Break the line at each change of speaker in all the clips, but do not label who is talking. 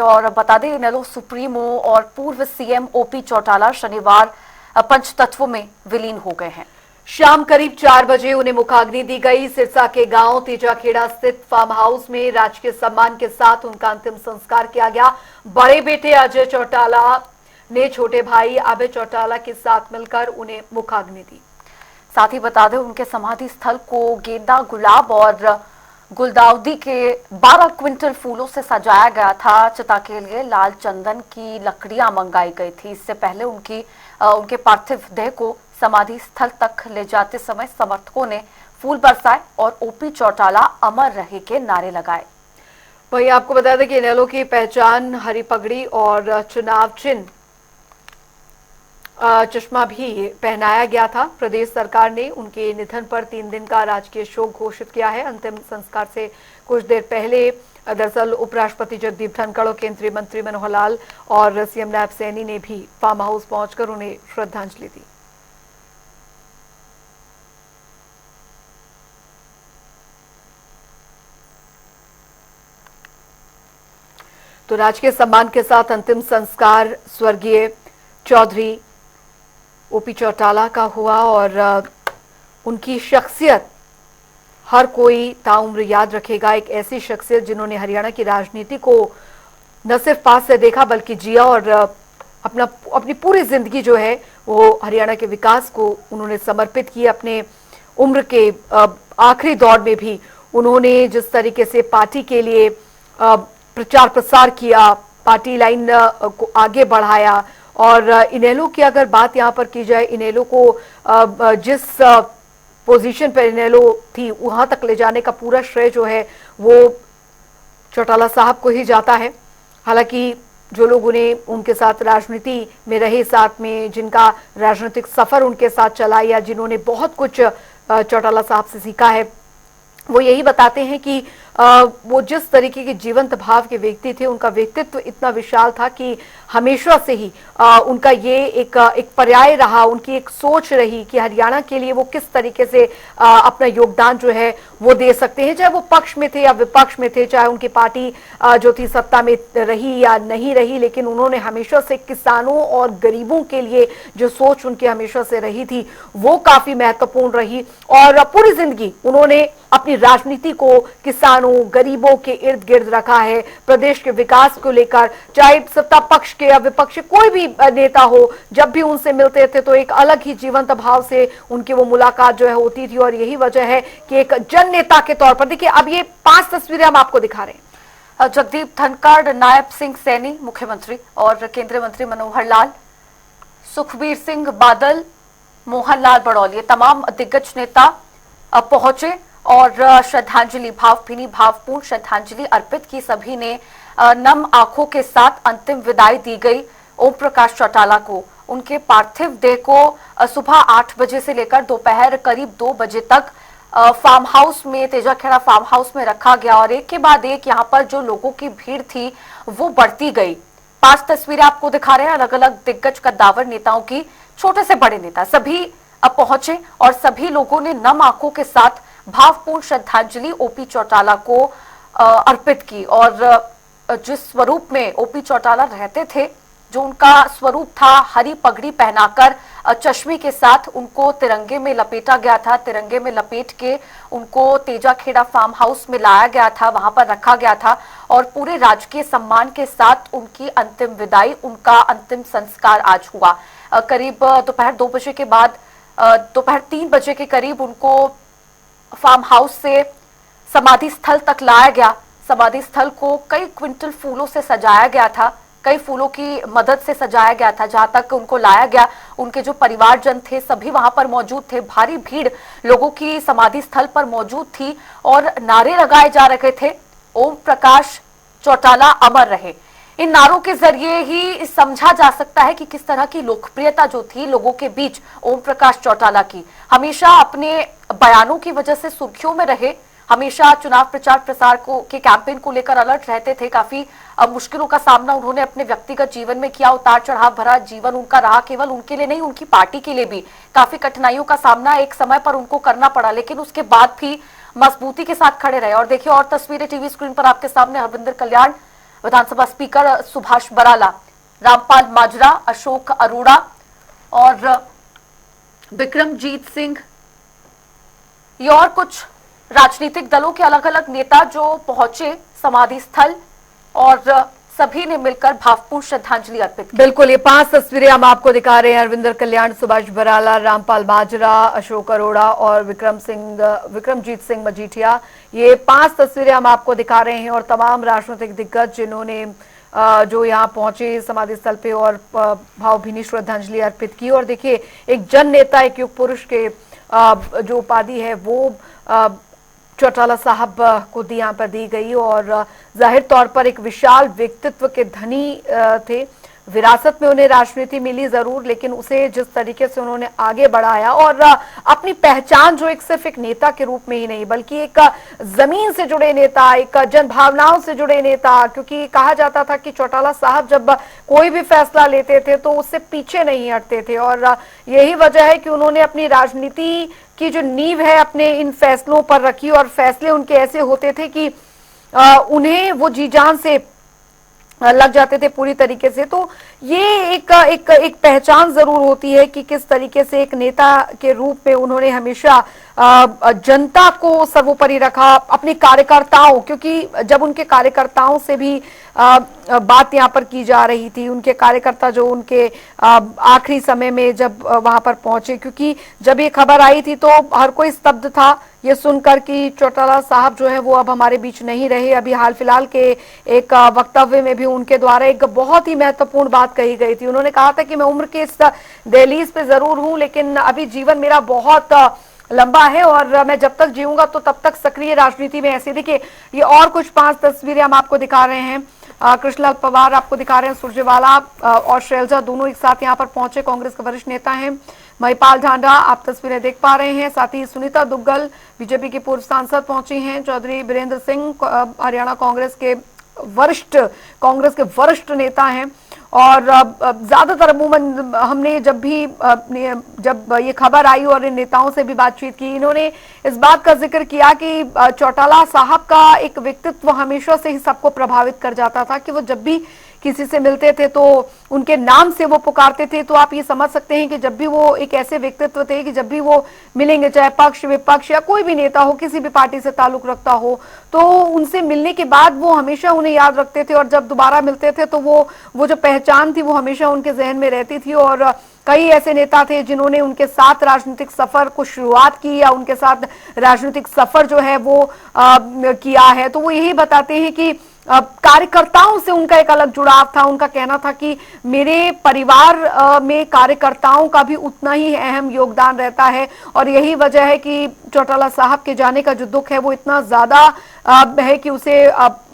और बता दें, इनेलो सुप्रीमो और पूर्व सीएम ओपी चौटाला शनिवार पंचतत्व में विलीन हो गए हैं।
शाम करीब 4 बजे उन्हें मुखाग्नि दी गई। सिरसा के गांव तेजाखेड़ा स्थित फार्म हाउस में राजकीय सम्मान के साथ उनका अंतिम संस्कार किया गया। बड़े बेटे अजय चौटाला ने छोटे भाई आबे चौटाला के साथ मिलकर उन्हें मुखाग्नि दी।
साथ ही बता दें, उनके समाधि स्थल को गेंदा, गुलाब और गुलदाउदी के 12 क्विंटल फूलों से सजाया गया था। चिता के लिए लाल चंदन की लकड़ियां मंगाई गई थी। इससे पहले उनके पार्थिव देह को समाधि स्थल तक ले जाते समय समर्थकों ने फूल बरसाए और ओपी चौटाला अमर रहे के नारे लगाए।
वहीं आपको बता दें कि इनेलो की पहचान हरी पगड़ी और चुनाव चिन्ह चश्मा भी पहनाया गया था। प्रदेश सरकार ने उनके निधन पर 3 दिन का राजकीय शोक घोषित किया है। अंतिम संस्कार से कुछ देर पहले दरअसल उपराष्ट्रपति जगदीप धनखड़ और केंद्रीय मंत्री मनोहर लाल और सीएम नायब सैनी ने भी फार्म हाउस पहुंचकर उन्हें श्रद्धांजलि दी। तो राजकीय सम्मान के साथ अंतिम संस्कार स्वर्गीय चौधरी ओपी चौटाला का हुआ और उनकी शख्सियत हर कोई ताउम्र याद रखेगा। एक ऐसी शख्सियत जिन्होंने हरियाणा की राजनीति को न सिर्फ पास से देखा बल्कि जिया और अपनी पूरी जिंदगी जो है वो हरियाणा के विकास को उन्होंने समर्पित की। अपने उम्र के आखिरी दौर में भी उन्होंने जिस तरीके से पार्टी के लिए प्रचार प्रसार किया, पार्टी लाइन को आगे बढ़ाया और इनेलो की अगर बात यहां पर की जाए, इनेलो को जिस पोजीशन पर इनेलो थी वहां तक ले जाने का पूरा श्रेय जो है वो चौटाला साहब को ही जाता है। हालांकि जो लोग उनके साथ राजनीति में रहे, साथ में जिनका राजनीतिक सफर उनके साथ चला या जिन्होंने बहुत कुछ चौटाला साहब से सीखा है, वो यही बताते हैं कि वो जिस तरीके के जीवंत भाव के व्यक्ति थे, उनका व्यक्तित्व इतना विशाल था कि हमेशा से ही उनका ये एक पर्याय रहा, उनकी एक सोच रही कि हरियाणा के लिए वो किस तरीके से अपना योगदान जो है वो दे सकते हैं, चाहे वो पक्ष में थे या विपक्ष में थे, चाहे उनकी पार्टी जो थी सत्ता में रही या नहीं रही, लेकिन उन्होंने हमेशा से किसानों और गरीबों के लिए जो सोच उनकी हमेशा से रही थी वो काफी महत्वपूर्ण रही और पूरी जिंदगी उन्होंने अपनी राजनीति को किसानों, गरीबों के इर्द गिर्द रखा है। प्रदेश के विकास को लेकर चाहे सत्ता पक्ष के या विपक्ष कोई भी नेता हो, जब भी उनसे मिलते थे तो एक अलग ही जीवंत भाव से उनकी वो मुलाकात जो है होती थी और यही वजह है कि एक जन नेता के तौर पर देखिए अब ये 5 तस्वीरें हम आपको दिखा रहे हैं।
जगदीप धनखड़, नायब सिंह सैनी मुख्यमंत्री और केंद्रीय मंत्री मनोहर लाल, सुखबीर सिंह बादल, मोहन लाल बड़ौली, तमाम दिग्गज नेता पहुंचे और श्रद्धांजलि, भावभीनी भावपूर्ण श्रद्धांजलि अर्पित की। सभी ने नम आंखों के साथ अंतिम विदाई दी गई ओम प्रकाश चौटाला को। उनके पार्थिव देह को सुबह 8 बजे से लेकर दोपहर करीब 2 बजे तक फार्म हाउस में, तेजाखेड़ा फार्म हाउस में रखा गया और एक के बाद एक यहाँ पर जो लोगों की भीड़ थी वो बढ़ती गई। 5 तस्वीरें आपको दिखा रहे हैं अलग अलग दिग्गज कद्दावर नेताओं की, छोटे से बड़े नेता सभी अब पहुंचे और सभी लोगों ने नम आंखों के साथ भावपूर्ण श्रद्धांजलि ओपी चौटाला को अर्पित की। और जिस स्वरूप में ओपी चौटाला रहते थे, जो उनका स्वरूप था, हरी पगड़ी पहनाकर चश्मे के साथ उनको तिरंगे में लपेटा गया था। तिरंगे में लपेट के उनको तेजाखेड़ा फार्म हाउस में लाया गया था, वहां पर रखा गया था और पूरे राजकीय सम्मान के साथ उनकी अंतिम विदाई, उनका अंतिम संस्कार आज हुआ। करीब दोपहर 2 बजे के बाद दोपहर 3 बजे के करीब उनको फार्म हाउस से समाधि स्थल तक लाया गया। समाधि स्थल को कई क्विंटल फूलों से सजाया गया था, कई फूलों की मदद से सजाया गया था। जहां तक उनको लाया गया, उनके जो परिवारजन थे सभी वहां पर मौजूद थे। भारी भीड़ लोगों की समाधि स्थल पर मौजूद थी और नारे लगाए जा रहे थे, ओम प्रकाश चौटाला अमर रहे। इन नारों के जरिए ही समझा जा सकता है कि किस तरह की लोकप्रियता जो थी लोगों के बीच ओम प्रकाश चौटाला की। हमेशा अपने बयानों की वजह से सुर्खियों में रहे, हमेशा चुनाव प्रचार प्रसार के कैंपेन को लेकर अलर्ट रहते थे। काफी मुश्किलों का सामना उन्होंने अपने व्यक्तिगत जीवन में किया। उतार चढ़ाव भरा जीवन उनका रहा, केवल उनके लिए नहीं, उनकी पार्टी के लिए भी काफी कठिनाइयों का सामना एक समय पर उनको करना पड़ा, लेकिन उसके बाद भी मजबूती के साथ खड़े रहे। और देखिए और तस्वीरें टीवी स्क्रीन पर आपके सामने, हरविंदर कल्याण विधानसभा स्पीकर सुभाष बराला, रामपाल माजरा, अशोक अरोड़ा और विक्रमजीत सिंह, ये और कुछ राजनीतिक दलों के अलग अलग नेता जो पहुंचे समाधि स्थल और सभी ने मिलकर भावपूर्ण श्रद्धांजलि अर्पित की।
बिल्कुल, ये 5 तस्वीरें हम आपको दिखा रहे हैं। अरविंदर कल्याण, सुभाष बराला, रामपाल माजरा, अशोक अरोड़ा और विक्रमजीत सिंह मजीठिया, ये 5 तस्वीरें हम आपको दिखा रहे हैं। और तमाम राजनीतिक दिग्गज जिन्होंने जो यहाँ पहुंचे समाधि स्थल पे और भावभीनी श्रद्धांजलि अर्पित की। और देखिए, एक जन नेता, एक युग पुरुष के जो उपाधि है वो चौटाला साहब को यहाँ पर दी गई। और जाहिर तौर पर एक विशाल व्यक्तित्व के धनी थे। विरासत में उन्हें राजनीति मिली जरूर, लेकिन उसे जिस तरीके से उन्होंने आगे बढ़ाया और अपनी पहचान जो एक सिर्फ एक नेता के रूप में ही नहीं बल्कि एक जमीन से जुड़े नेता, एक जन भावनाओं से जुड़े नेता, क्योंकि कहा जाता था कि चौटाला साहब जब कोई भी फैसला लेते थे तो उससे पीछे नहीं हटते थे। और यही वजह है कि उन्होंने अपनी राजनीति की जो नींव है अपने इन फैसलों पर रखी और फैसले उनके ऐसे होते थे कि उन्हें वो जी जान से लग जाते थे पूरी तरीके से। तो ये एक पहचान जरूर होती है कि किस तरीके से एक नेता के रूप में उन्होंने हमेशा जनता को सर्वोपरि रखा, अपने कार्यकर्ताओं, क्योंकि जब उनके कार्यकर्ताओं से भी बात यहाँ पर की जा रही थी, उनके कार्यकर्ता जो उनके आखिरी समय में जब वहां पर पहुंचे, क्योंकि जब ये खबर आई थी तो हर कोई स्तब्ध था ये सुनकर कि चौटाला साहब जो है वो अब हमारे बीच नहीं रहे। अभी हाल फिलहाल के एक वक्तव्य में भी उनके द्वारा एक बहुत ही महत्वपूर्ण बात कही गई थी। उन्होंने कहा था कि मैं उम्र के इस दहलीज पे जरूर हूं, लेकिन अभी जीवन मेरा बहुत लंबा है और मैं जब तक जीऊंगा तो तब तक सक्रिय राजनीति में। ऐसे देखिए, ये और कुछ 5 तस्वीरें हम आपको दिखा रहे हैं। कृष्णलाल पवार आपको दिखा रहे हैं, सुरजेवाला और शैलजा दोनों एक साथ यहाँ पर पहुंचे, कांग्रेस के वरिष्ठ नेता हैं। महिपाल ढांडा आप तस्वीरें देख पा रहे हैं, साथ ही सुनीता दुग्गल बीजेपी की पूर्व सांसद पहुंची हैं। चौधरी बीरेंद्र सिंह हरियाणा कांग्रेस के वरिष्ठ नेता हैं। और ज्यादातर अमूमन हमने जब ये खबर आई और इन नेताओं से भी बातचीत की, इन्होंने इस बात का जिक्र किया कि चौटाला साहब का एक व्यक्तित्व हमेशा से ही सबको प्रभावित कर जाता था कि वो जब भी किसी से मिलते थे तो उनके नाम से वो पुकारते थे। तो आप ये समझ सकते हैं कि जब भी वो एक ऐसे व्यक्तित्व थे कि जब भी वो मिलेंगे, चाहे पक्ष विपक्ष या कोई भी नेता हो, किसी भी पार्टी से ताल्लुक रखता हो, तो उनसे मिलने के बाद वो हमेशा उन्हें याद रखते थे और जब दोबारा मिलते थे तो वो जो पहचान थी वो हमेशा उनके जहन में रहती थी। और कई ऐसे नेता थे जिन्होंने उनके साथ राजनीतिक सफर को शुरुआत की या उनके साथ राजनीतिक सफर जो है वो किया है। तो वो यही बताते हैं कि कार्यकर्ताओं से उनका एक अलग जुड़ाव था। उनका कहना था कि मेरे परिवार में कार्यकर्ताओं का भी उतना ही अहम योगदान रहता है और यही वजह है कि चौटाला साहब के जाने का जो दुख है वो इतना ज्यादा है कि उसे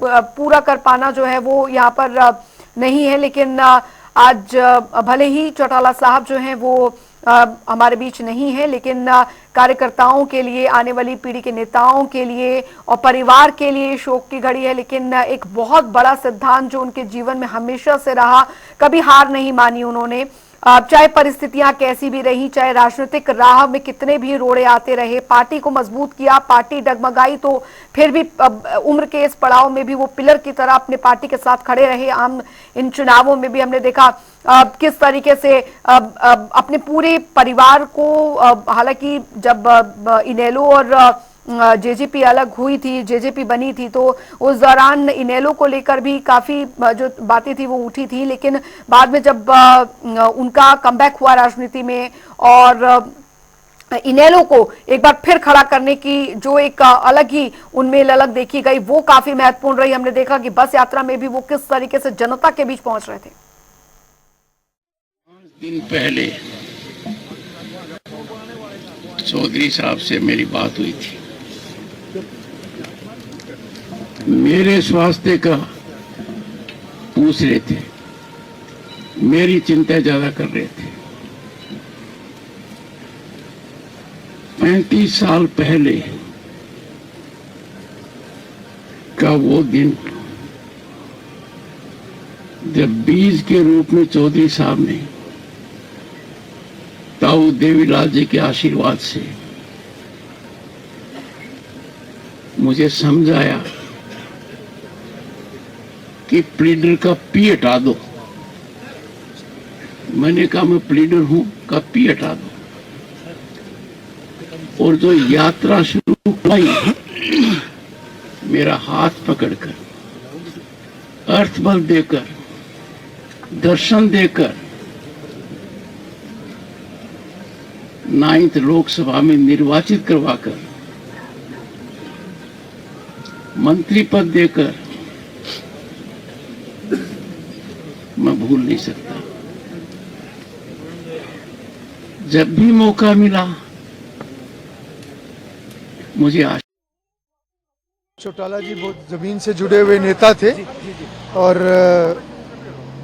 पूरा कर पाना जो है वो यहाँ पर नहीं है। लेकिन आज भले ही चौटाला साहब जो हैं वो हमारे बीच नहीं है, लेकिन कार्यकर्ताओं के लिए, आने वाली पीढ़ी के नेताओं के लिए और परिवार के लिए शोक की घड़ी है। लेकिन एक बहुत बड़ा सिद्धांत जो उनके जीवन में हमेशा से रहा, कभी हार नहीं मानी उन्होंने, चाहे परिस्थितियां कैसी भी रही, चाहे राजनीतिक राह में कितने भी रोड़े आते रहे, पार्टी को मजबूत किया, पार्टी डगमगाई तो फिर भी उम्र के इस पड़ाव में भी वो पिलर की तरह अपने पार्टी के साथ खड़े रहे। आम इन चुनावों में भी हमने देखा किस तरीके से अपने पूरे परिवार को, हालांकि जब इनेलो और जेजेपी अलग हुई थी, जेजेपी बनी थी, तो उस दौरान इनेलो को लेकर भी काफी जो बातें थी वो उठी थी, लेकिन बाद में जब उनका कमबैक हुआ राजनीति में और इनेलो को एक बार फिर खड़ा करने की जो एक अलग ही उनमें ललक देखी गई, वो काफी महत्वपूर्ण रही। हमने देखा कि बस यात्रा में भी वो किस तरीके से जनता के बीच पहुंच रहे थे।
5 दिन पहले चौधरी साहब से मेरी बात हुई थी, मेरे स्वास्थ्य का पूछ रहे थे, मेरी चिंता ज्यादा कर रहे थे। 35 साल पहले का वो दिन जब बीज के रूप में चौधरी साहब ने ताऊ देवीलाल जी के आशीर्वाद से मुझे समझाया कि प्लीडर का पी हटा दो। मैंने कहा मैं प्लीडर हूं, का पी हटा दो। और जो यात्रा शुरू की मेरा हाथ पकड़कर, अर्थबल देकर, दर्शन देकर 9th लोकसभा में निर्वाचित करवाकर, मंत्री पद देकर, मैं भूल नहीं सकता। जब भी मौका मिला मुझे
चौटाला जी बहुत जमीन से जुड़े हुए नेता थे और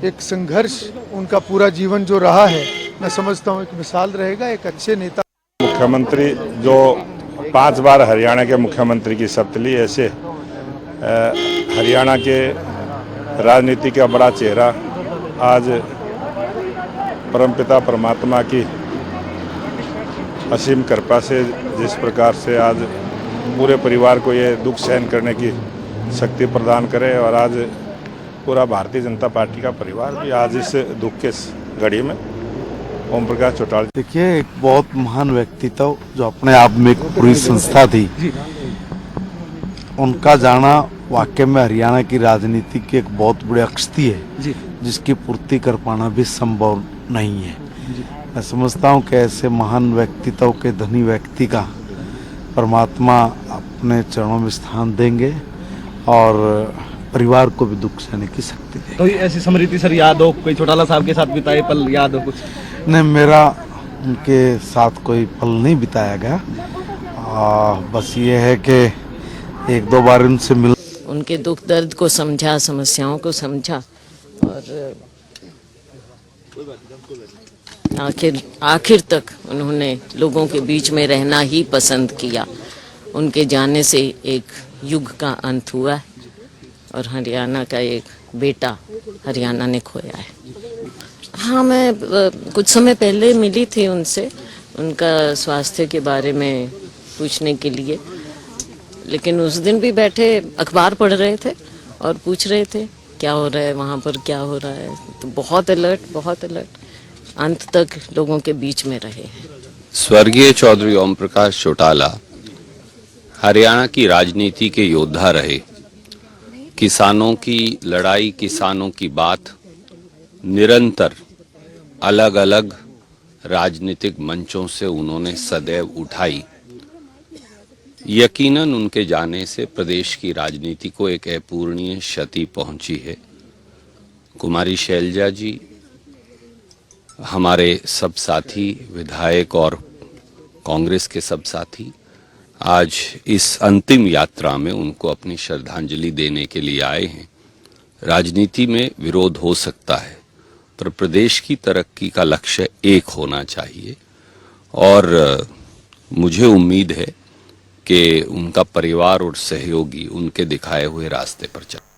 एक संघर्ष उनका पूरा जीवन जो रहा है, मैं समझता हूँ एक मिसाल रहेगा एक अच्छे नेता।
मुख्यमंत्री जो 5 बार हरियाणा के मुख्यमंत्री की शपथ ली, ऐसे हरियाणा के राजनीति का बड़ा चेहरा आज परमपिता परमात्मा की असीम कृपा से जिस प्रकार से आज पूरे परिवार को ये दुख सहन करने की शक्ति प्रदान करे, और आज पूरा भारतीय जनता पार्टी का परिवार भी आज इस दुख के घड़ी में ओम प्रकाश चौटाला।
देखिए, एक बहुत महान व्यक्तित्व जो अपने आप में एक पूरी संस्था थी, उनका जाना वाकई में हरियाणा की राजनीति की एक बहुत बड़ी अक्षति है जिसकी पूर्ति कर पाना भी संभव नहीं है। मैं समझता हूँ कि ऐसे महान व्यक्तित्व के धनी व्यक्ति का परमात्मा अपने चरणों में स्थान देंगे और परिवार को भी दुख सहने की शक्ति देंगे।
कोई ऐसी स्मृति सर याद हो, कोई चौटाला साहब के साथ बिताए पल याद हो कुछ?
नहीं, मेरा उनके साथ कोई पल नहीं बिताया गया। बस ये है कि 1-2 बार उनसे मिल,
उनके दुख दर्द को समझा, समस्याओं को समझा और आखिर तक उन्होंने लोगों के बीच में रहना ही पसंद किया। उनके जाने से एक युग का अंत हुआ है और हरियाणा का एक बेटा हरियाणा ने खोया है। हाँ, मैं कुछ समय पहले मिली थी उनसे, उनका स्वास्थ्य के बारे में पूछने के लिए, लेकिन उस दिन भी बैठे अखबार पढ़ रहे थे और पूछ रहे थे क्या हो रहा है वहाँ पर, क्या हो रहा है। तो बहुत अलर्ट अंत तक लोगों के बीच में रहे हैं।
स्वर्गीय चौधरी ओम प्रकाश चौटाला हरियाणा की राजनीति के योद्धा रहे। किसानों की लड़ाई, किसानों की बात निरंतर अलग अलग राजनीतिक मंचों से उन्होंने सदैव उठाई। यकीनन उनके जाने से प्रदेश की राजनीति को एक अपूरणीय क्षति पहुंची है। कुमारी शैलजा जी हमारे सब साथी विधायक और कांग्रेस के सब साथी आज इस अंतिम यात्रा में उनको अपनी श्रद्धांजलि देने के लिए आए हैं। राजनीति में विरोध हो सकता है, पर प्रदेश की तरक्की का लक्ष्य एक होना चाहिए और मुझे उम्मीद है कि उनका परिवार और सहयोगी उनके दिखाए हुए रास्ते पर चले।